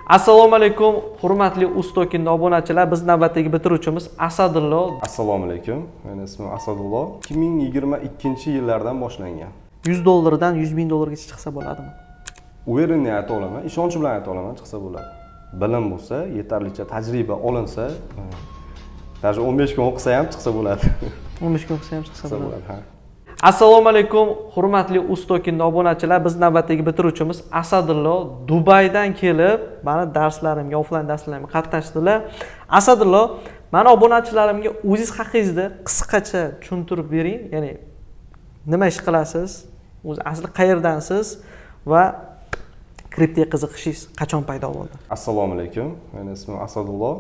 Assalomu alaykum, hurmatli Ustokin obunachilar. Biz navbatdagi bitiruvchimiz Asadullo. Assalomu alaykum. Meni ismim Asadullo. 2022-yillardan boshlangan. $100 dan $100,000 chiqsa bo'ladimi? Uverenli ayta olaman, ishonch bilan ayta olaman, chiqsa bo'ladi. Bilim bo'lsa, yetarlicha tajriba olinsa, даже 15 kun o'qisa ham chiqsa bo'ladi. 15 kun o'qisa ham chiqsa bo'ladi. Ha. Assalomu alaykum, hurmatli Ustokin obunachilar. Biz navbatdagi bitiruvchimiz Asadullo Dubaydan kelib, meni darslarimga, offline darslarimga qatnashdilar. Asadullo, meni obunachilarimga o'zingiz haqingizda qisqacha tushuntirib bering. Ya'ni nima ish qilasiz? O'zi asli qayerdansiz va kriptoga qiziqishingiz qachon paydo bo'ldi? Assalomu alaykum. Meni ismim Asadullo.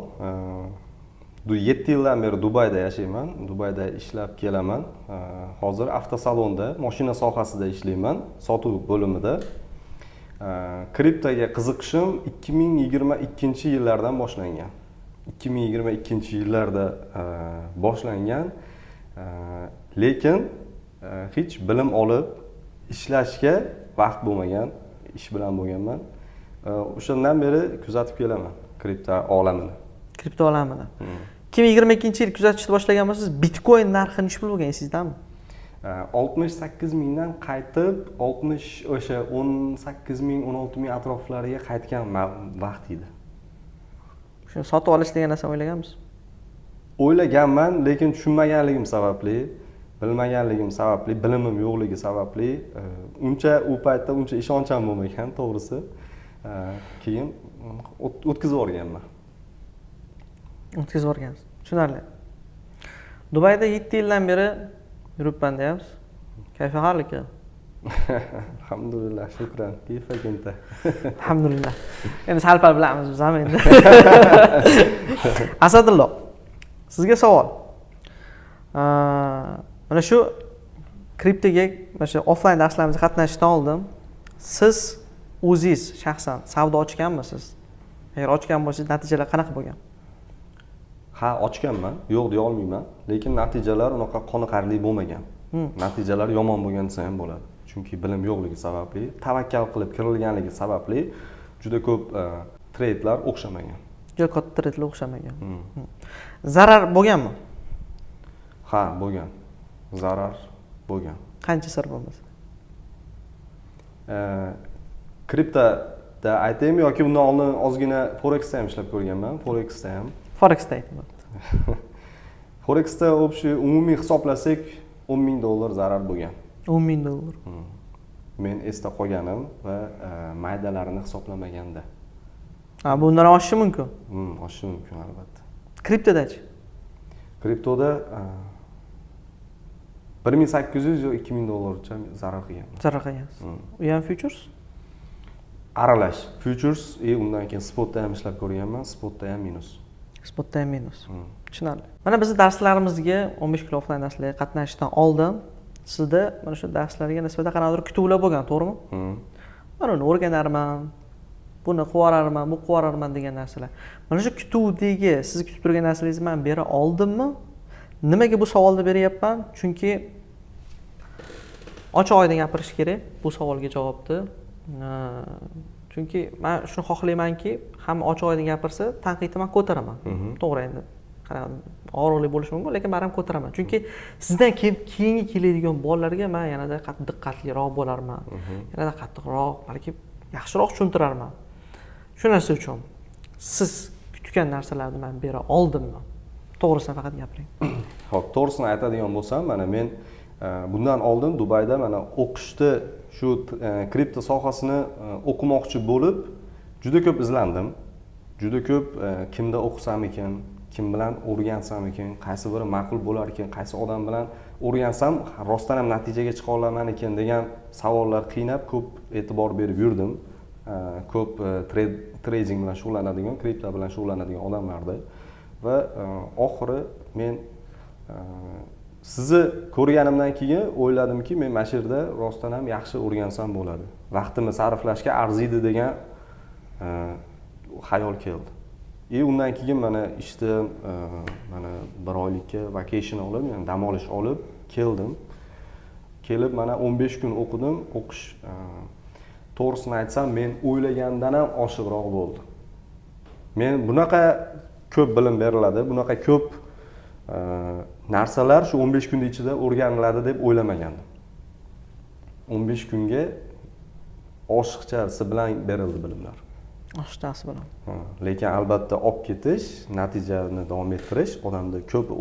7 yildan beri Dubayda yashayman. Dubayda ishlab kelaman. Hozir avtosalonda, mashina sohasida ishlayman, sotuv bo'limida. Kriptoga qiziqishim 2022-yillardan boshlangan. 2022-yillarda boshlangan. Lekin hech bilim olib ishlashga vaqt bo'lmagan, ish bilan bo'lganman. O'shandan beri kuzatib kelaman kripto olamini. Kripto olamini. 2022-yil kuzatishni boshlagan bo'lsangiz, Bitcoin narxini ish bilib o'rgansizmi? 68 mingdan qaytib, 60 o'sha 18 ming, 16 ming atroflariga qaytgan vaqt edi. Shuni sotib olish degan narsani o'ylaganmisiz? O'ylaganman, lekin tushunmaganligim sababli, bilmaganligim sababli, bilimim yo'qligi sababli uncha u paytda uncha ishoncham bo'lmagan, to'g'risi. Keyin o'tkazib o'rganman. O'tkazib o'rgansiz. Tushunarli. Dubayda 7 yildan beri yuribman deyapsiz. Kayfi hal aka? Alhamdulillah, shukran. Kayfa kenta. Alhamdulillah. Endi sal-pal bilamiz biz ham endi. Asadullo, sizga savol. Mana shu kriptoga, mana shu offline darslarimizga qatnashishdan oldin siz o'zingiz shaxsan savdo ochganmisiz? Agar ochgan bo'lsangiz, natijalar qanaqa bo'lgan? Ha, ochganman, yo'q deya olmayman, lekin natijalar unaqa qoniqarli bo'lmagan. Natijalar yomon bo'lgan desa ham bo'ladi. Chunki bilim yo'qligi sababli, tavakkal qilib kirilganligi sababli juda ko'p treytlar o'xshamagan. Juda katta treytlar o'xshamagan. Zarar bo'lganmi? Ha, bo'lgan. Zarar bo'lgan. Qancha sir bo'lmasa? Kriptoda aytaymi yoki undan oldin ozgina Forexda ham ishlab ko'rganman. Forexda ham. Forexda aytdim. Forexda umumiy hisoblasak $10,000 zarar bo'lgan. $10,000. Men esda qolganim va maydalarini hisoblamaganda. Bundan oshishi mumkin. Oshishi mumkin albatta. Kriptodachi? Kriptoda $1,800 yo $2,000 zarar qilganman. Zarar qilgansiz. U ham futures? Aralash. Futures undan keyin spotda ham ishlab ko'rganman, spotda ham minus. Spotda ham minus. Tushunarli. Mana bizning darslarimizga 15 kun offline darslarga qatnashishdan oldin sizda mana shu darslarga nisbatan qanaqadir kutuvlar bo'lgan, to'g'rimi? Mana uni o'rganarman, buni qivorarman, bu qivorarman degan narsalar. Mana shu kutuvdagi siz kutib turgan narsalaringizni men bera oldimmi? Nimaga bu savolni beryapman? Chunki ochiq-oydin gapirish kerak bu savolga javobni. Chunki men shuni xohlaymanki, hamma ochiq-oydin gapirsa, tanqidni men ko'taraman. To'g'ri endi. Og'riqli bo'lishi mumkin, lekin men ham ko'taraman. Chunki sizdan keyingi keladigan bolalarga men yanada diqqatliroq bo'larman. Yanada qattiqroq, balki yaxshiroq tushuntirarman. Shu narsa uchun siz kutgan narsalarni men bera oldimmi? To'g'risini faqat gapiring. Xo'p, to'g'risini aytadigan bo'lsam, mana men bundan oldin Dubayda mana o'qishda shu kripto sohasini o'qimoqchi bo'lib, juda ko'p izlandim. Juda ko'p kimda o'qisam ekan, kim bilan o'rgansam ekan, qaysi biri ma'qul bo'lar ekan, qaysi odam bilan o'rgansam rostdan ham natijaga chiqa olaman ekan degan savollar qiynab ko'p e'tibor berib yurdim. Ko'p trading bilan shug'ullanadigan, kripto bilan shug'ullanadigan odamlardi va oxiri men sizni ko'rganimdan keyin o'yladimki, men mana shu yerda rostdan ham yaxshi o'rgansam bo'ladi. Vaqtimni sarflashga arziydi degan xayol keldi. Undan keyin mana ishdan mana 1 oylikka vacation olib, ya'ni dam olish olib keldim. Kelib mana 15 kun o'qidim. O'qish to'g'risini aytsam, men o'ylagandan ham oshiqroq bo'ldi. men bunaqa ko'p bilim beriladi, bunaqa ko'p narsalar shu 15 kun ichida o'rganiladi deb o'ylamagandim. 15 kunga oshiqchasi bilan berildi bilimlar. Oshiqchasi bilan. Lekin albatta olib ketish, natijani davom ettirish odamda ko'p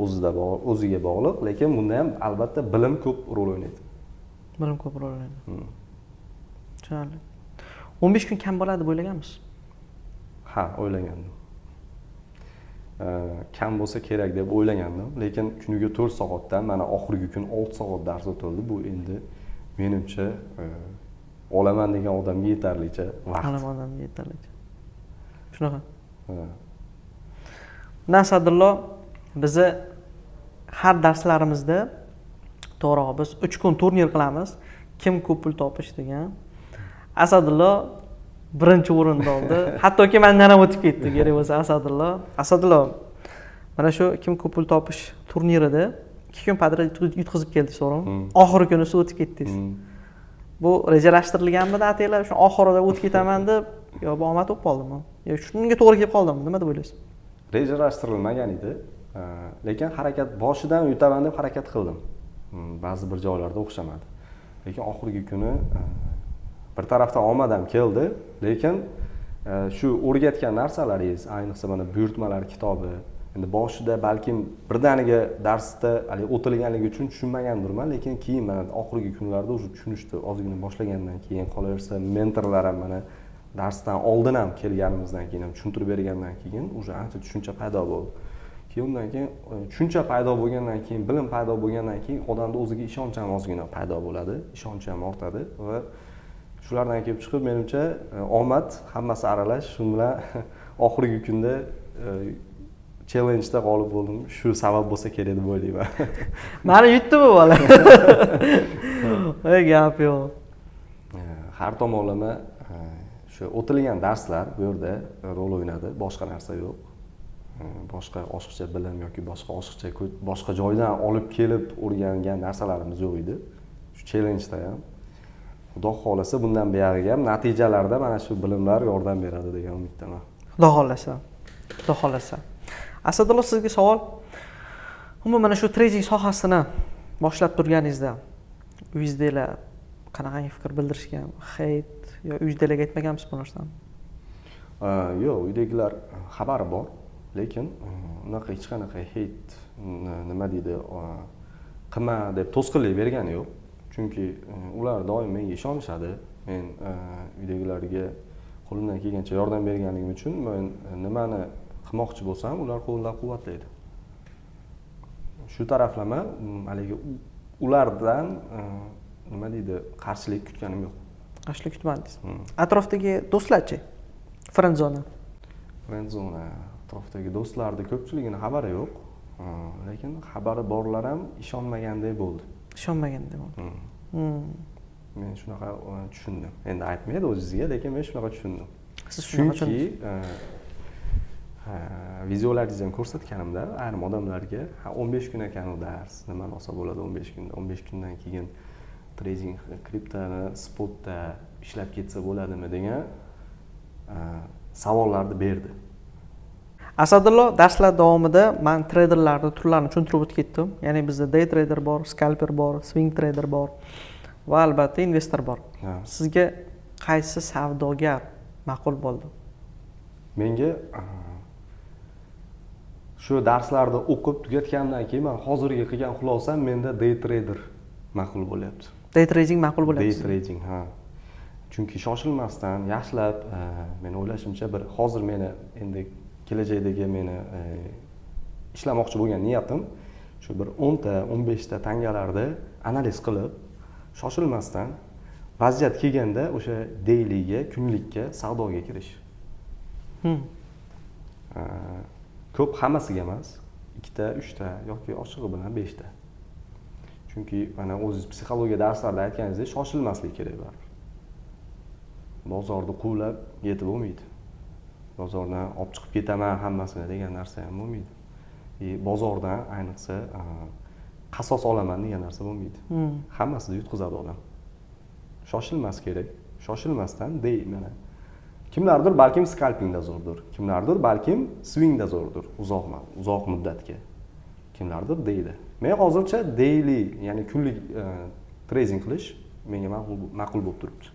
o'ziga bog'liq, lekin bunda ham albatta bilim ko'p rol o'ynaydi. Bilim ko'p rol o'ynaydi. Tushunarli. 15 kun kam bo'ladi deb o'ylaganmisiz? Ha, o'ylagandim. Kam bo'lsa kerak deb o'ylagandim, lekin kuniga 4 soatdan mana oxirgi kun 6 soat dars o'tildi. Bu endi menimcha olaman degan odamga yetarlicha vaqt. Olaman odamga yetarlicha. Shunaqa. Nasadullo, bizni har darslarimizda to'g'ri, biz 3 kun turnir qilamiz. Kim ko'p pul topish degan. Asadullo birinchi o'rinda oldi. Hattoki mendan ham o'tib ketdi, kerak bo'lsa Asadullo. Asadullo, mana shu kim ko'p pul topish turnirida 2 kun padra yutqizib keldik, so'rang. Oxirgi kuni o'tib ketdingiz. Bu rejalashtirilganmidi ataylar? Shu oxirida o'tib ketaman deb yo bu omad bo'lib qoldimi? Yo shunga to'g'ri kelib qoldimi? Nima deb o'ylaysiz? Rejalashtirilmagan edi. Lekin harakat boshidan yutaman deb harakat qildim. Ba'zi bir joylarda o'xshamadi. Lekin oxirgi kuni bir tarafdan omad ham keldi, lekin shu o'rgatgan narsalaringiz, ayniqsa mana buyurtmalar kitobi, endi boshida balkim birdaniga darsda hali o'tilganligi uchun tushunmagandirman, lekin keyin mana oxirgi kunlarda o'sha tushunishni ozgina boshlagandan keyin, qolaversa mentorlar ham mana darsdan oldin ham kelganimizdan keyin ham tushuntirib bergandan keyin o'sha ancha tushuncha paydo bo'ldi. Keyin undan keyin tushuncha paydo bo'lgandan keyin, bilim paydo bo'lgandan keyin odamda o'ziga ishonch ham ozgina paydo bo'ladi, ishonchi ham ortadi va shulardan kelib chiqib menimcha omad hammasi aralash, shu bilan oxirgi kunda challenge'da g'olib bo'ldim. Shu sabab bo'lsa kerak deb o'ylayman. Meni yutdi bu bola. Ey gap yo'q. Har tomonlama shu o'tilgan darslar bu yerda rol o'ynadi, boshqa narsa yo'q. Boshqa oshiqcha bilim yoki boshqa joydan olib kelib o'rgangan narsalarimiz yo'q edi. Shu challenge'da ham Xudo xolasa bundan buyog'iga ham natijalarda mana shu bilimlar yordam beradi degan umiddaman. Xudo xolasa. Xudo xolasa. Asadullo, sizga savol. Umuman mana shu trading sohasini boshlab turganingizda uyingizdagilar qanaqangi fikr bildirishgan? Hate yo uyingizdagilarga aytmaganmisiz bu narsani? Yo'q, uydagilar xabari bor, lekin unaqa hech qanaqa hate nima deydi, qilma deb to'sqinlik bergani yo'q. Chunki ular doim menga ishonishadi. Men uydagilarga qo'limdan kelgancha yordam berganligim uchun men nimani qilmoqchi bo'lsam, ular qo'llab-quvvatlaydi. Shu taraflama haligi ulardan nima deydi, qarshilik kutganim yo'q. Qarshilik kutmadingiz. Atrofdagi do'stlarchi? Friendzone. Friendzone atrofdagi do'stlarning ko'pchiligini xabari yo'q. Lekin xabari borlar ham ishonmagandek bo'ldi. Ishonmaganda bo'ldi. Men shunaqa tushundim. Endi aytmaydi o'zingizga, lekin men shunaqa tushundim. Siz shunaqa tushundingiz? Videolaringizni ham ko'rsatganimda ayrim odamlarga 15 kun ekan u dars, nimani olsa bo'ladi 15 kunda. 15 kundan keyin trading kriptoni spotda ishlab ketsa bo'ladimi degan savollarni berdi. Asadullo, darslar davomida men treyderlarning turlarini tushuntirib o'tib ketdim. Ya'ni bizda day trader bor, scalper bor, swing trader bor va albatta investor bor. Sizga qaysi savdogar ma'qul bo'ldi? Menga shu darslarni o'qib tugatgandan keyin men hozirgi qilgan xulosam menda day trader ma'qul bo'lyapti. Day trading ma'qul bo'lyapti. Day trading, ha. Chunki shoshilmasdan, yaxshilab, men o'ylashimcha bir hozir meni endi kelajakdagi meni ishlamoqchi bo'lgan niyatim shu bir 10 ta, 15 ta tangalarda analiz qilib, shoshilmasdan vaziyat kelganda o'sha dayliga, kunlikka savdoga kirish. Ko'p hammasiga emas, 2 ta, 3 ta yoki oshig'i bilan 5 ta. Chunki mana o'zingiz psixologiya darslarida aytganingizdek, shoshilmaslik kerak baribir. Bozorni quvlab yetib bo'lmaydi. Bozordan olib chiqib ketaman hammasini degan narsa ham bo'lmaydi. Bozordan ayniqsa qasos olaman degan narsa bo'lmaydi. Hammasini yutqizadi odam. Shoshilmas kerak. Shoshilmasdan mana Kimlardir balkim skalpingda zo'rdir, kimlardir balkim swingda zo'rdir uzoq muddatga. Kimlardir deydi. Men hozircha daily, ya'ni kunlik trading qilish menga ma'qul bo'lib turibdi.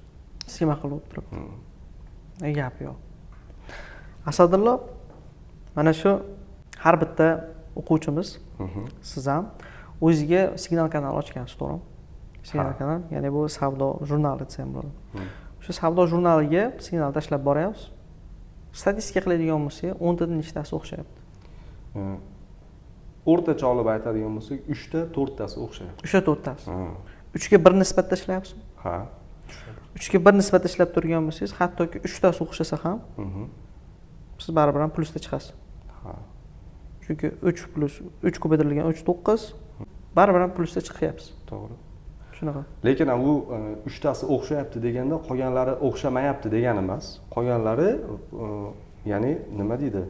Sizga ma'qul bo'lib turibdi. Gap yo'q. Asadullo, mana shu har bitta o'quvchimiz, siz ham o'ziga signal kanal ochgansiz, to'g'rimi? Signal kanal, ya'ni bu savdo jurnali desa ham bo'ladi. Shu savdo jurnaliga signal tashlab boryapsiz. Statistika qiladigan bo'lsak, 10 tadan nechtasi o'xshayapti? O'rtacha olib aytadigan bo'lsak, 3 ta, 4 tasi o'xshayapti. 3 ta 4 tasi. 3 ga 1 nisbatda ishlayapsizmi? Ha. 3 ga 1 nisbatda ishlab turgan bo'lsangiz, hattoki 3 tasi o'xshasa ham, siz baribir ham plusda chiqasiz. Ha. Chunki 3 plus 3 ko'paytirilgan 3 9, baribir ham plusda chiqyapsiz. To'g'ri. Shunaqa. Lekin bu 3 tasi o'xshayapti deganda qolganlari o'xshamayapti degani emas. Qolganlari ya'ni nima deydi?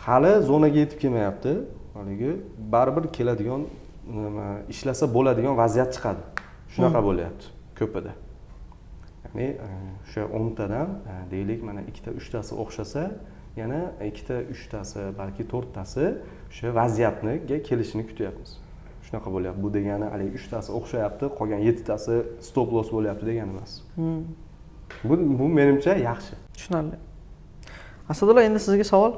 Hali zonaga yetib kelmayapti. Haligi baribir keladigan ishlasa bo'ladigan vaziyat chiqadi. Shunaqa bo'lyapti ko'pida. Ya'ni o'sha 10 tadan deylik mana 2 ta 3 tasi o'xshasa, yana 2 ta 3 tasi, balki 4 tasi o'sha vaziyatga kelishini kutyapmiz. Shunaqa bo'lyapti. Bu degani hali 3 tasi o'xshayapti, qolgan 7 tasi stop loss bo'lyapti degani emas. Bu menimcha yaxshi. Tushunarli. Asadullo, endi sizga savol.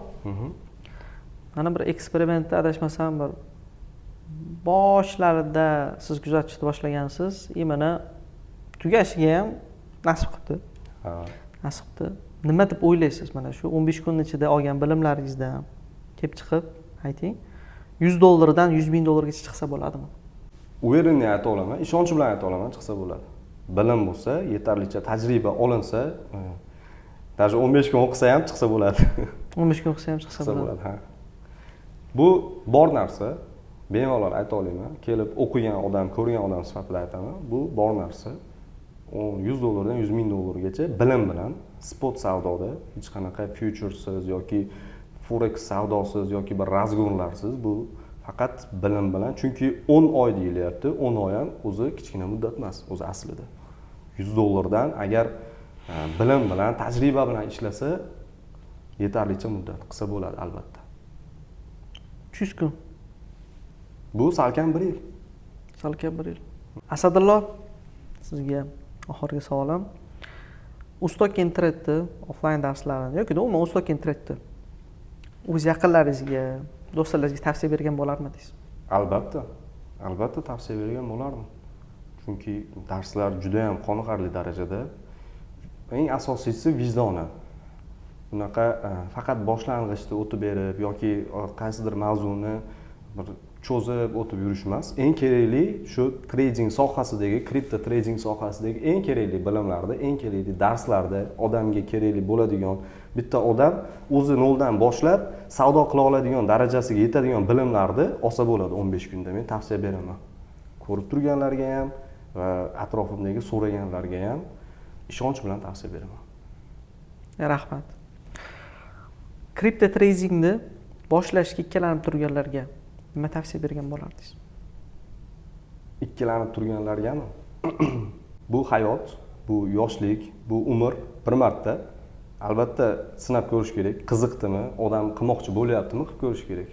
Mana bir eksperimentda adashmasam bir boshlarida siz kuzatishni boshlagansiz, mana tugashiga ham nasib qildi. Ha. Nasib qildi. Nima deb o'ylaysiz mana shu 15 kun ichida olgan bilimlaringizdan kelib chiqib, ayting, $100 dan $100,000 gacha chiqsa bo'ladimi? Uverenli ayta olaman, ishonch bilan ayta olaman, chiqsa bo'ladi. Bilim bo'lsa, yetarlicha tajriba olinsa, даже 15 kun o'qisa ham chiqsa bo'ladi. 15 kun o'qisa ham chiqsa bo'ladi. Ha. Bu bor narsa, bemalol ayta olaman. Kelib o'qigan odam, ko'rgan odam sifatida aytaman. Bu bor narsa. $100 dan $100,000 gacha bilim bilan spot savdoda hech qanaqa futuresiz yoki forex savdosiz yoki bir razgonlarsiz, bu faqat bilim bilan. Chunki 10 oy deyilyapti. 10 oy ham o'zi kichkina muddat emas, o'zi aslida. $100 dan agar bilim bilan, tajriba bilan ishlasa, yetarlicha muddat qilsa bo'ladi albatta. 300 kun. Bu salkam 1 yil. Salkam 1 yil. Asadullo, sizga oxirgi savolim. Ustokin Trade'ni offline darslarini yoki umuman Ustokin Trade'ni o'z yaqinlaringizga, do'stlaringizga tavsiya bergan bo'larmidingiz? Albatta. Albatta tavsiya bergan bo'lardim. Chunki darslar juda ham qoniqarli darajada. Eng asosiysi vijdoni. Bunaqa faqat boshlang'ichda o'tib berib yoki qaysidir mavzuni bir cho'zib o'tib yurish emas. Eng kerakli shu trading sohasidagi, kripto trading sohasidagi eng kerakli bilimlarda, eng kerakli darslarda odamga kerakli bo'ladigan bitta odam o'zi noldan boshlab savdo qila oladigan darajasiga yetadigan bilimlarni olsa bo'ladi 15 kunda. Men tavsiya beraman. Ko'rib turganlarga ham va atrofimdagi so'raganlarga ham ishonch bilan tavsiya beraman. Rahmat. Kripto tradingni boshlashga ikkilanib turganlarga nima tavsiya bergan bo'lardingiz? Ikkilanib turganlargami? Bu hayot, bu yoshlik, bu umr bir marta. Albatta sinab ko'rish kerak. Qiziqdimi, odam qilmoqchi bo'lyaptimi, qilib ko'rish kerak.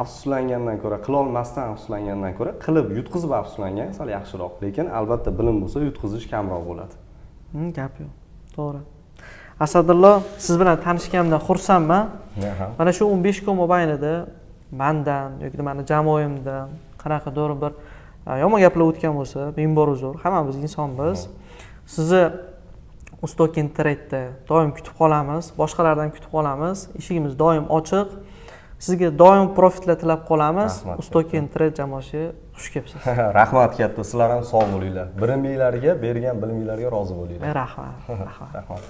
Afsuslangandan ko'ra, qila olmasdan afsuslangandan ko'ra, qilib yutqizib afsuslangan sal yaxshiroq. Lekin albatta bilim bo'lsa, yutqizish kamroq bo'ladi. Gap yo'q. To'g'ri. Asadullo, siz bilan tanishganimdan xursandman. Mana shu 15 kun mobaynida mendan yoki meni jamoamdan qanaqadir bir yomon gaplar o'tgan bo'lsa, men bor uzr, hammamiz insonmiz. Sizni Ustokin Trade'da doim kutib qolamiz, boshqalardan kutib qolamiz. Eshigimiz doim ochiq. Sizga doim profitlar tilab qolamiz. Ustokin Trade jamoasi xush kelibsiz. Rahmat katta, sizlar ham sog' bo'linglar. Biliminglarga, bergan biliminglarga rozi bo'linglar. Rahmat. Rahmat.